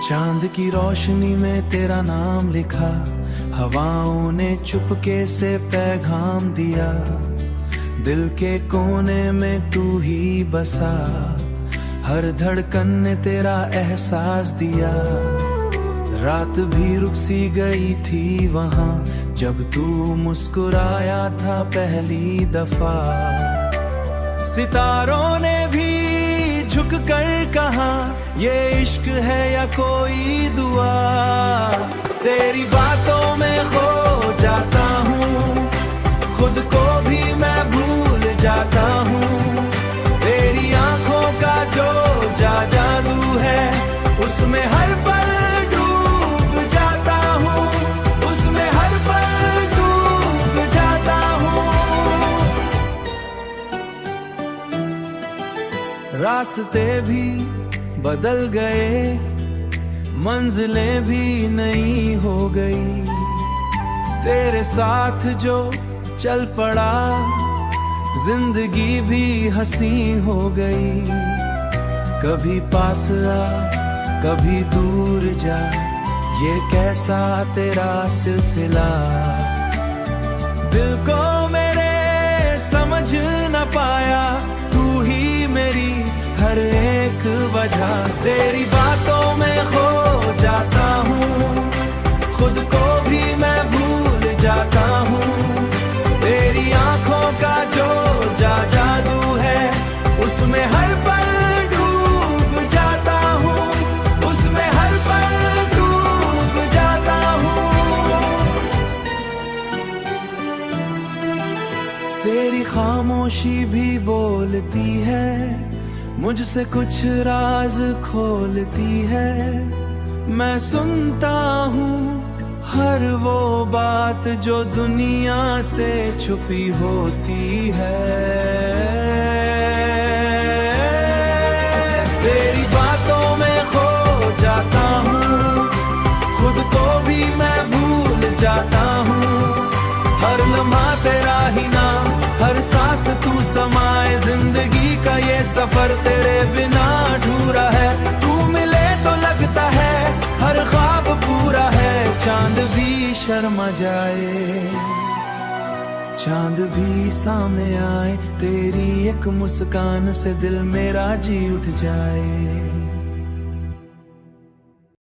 चांद की रोशनी में तेरा नाम लिखा, हवाओं ने चुपके से पैगाम दिया। दिल के कोने में तू ही बसा, हर धड़कन ने तेरा एहसास दिया। रात भी रुक सी गई थी वहाँ, जब तू मुस्कुराया था पहली दफा। सितारों ने भी झुक कर कहा, ये इश्क है या कोई दुआ। तेरी बातों में खो जाता हूँ, खुद को भी मैं भूल जाता हूँ। तेरी आंखों का जो जादू है, उसमें हर पल डूब जाता हूँ, उसमें हर पल डूब जाता हूँ। रास्ते भी बदल गए, मंजिलें भी नई हो गई। तेरे साथ जो चल पड़ा, जिंदगी भी हंसी हो गई। कभी पास आ, कभी दूर जा, ये कैसा तेरा सिलसिला। दिल को मेरे समझ न पाया, तू ही मेरी हर एक वजह। तेरी बातों में खो जाता हूँ, खुद को भी मैं भूल जाता हूँ। तेरी आंखों का जो जादू है, उसमें हर पल डूब जाता हूँ, उसमें हर पल डूब जाता हूँ। तेरी खामोशी भी बोलती है, मुझसे कुछ राज खोलती है। मैं सुनता हूँ हर वो बात जो दुनिया से छुपी होती है। तेरी बातों में खो जाता हूँ, खुद को भी मैं भूल जाता हूँ। हर लम्हा तेरा ही नाम, हर सांस तू समाए। जिंदगी का ये सफर तेरे बिना अधूरा है। तू मिले तो लगता है हर ख्वाब पूरा है। चांद भी शर्मा जाए, चांद भी सामने आए, तेरी एक मुस्कान से दिल मेरा जी उठ जाए।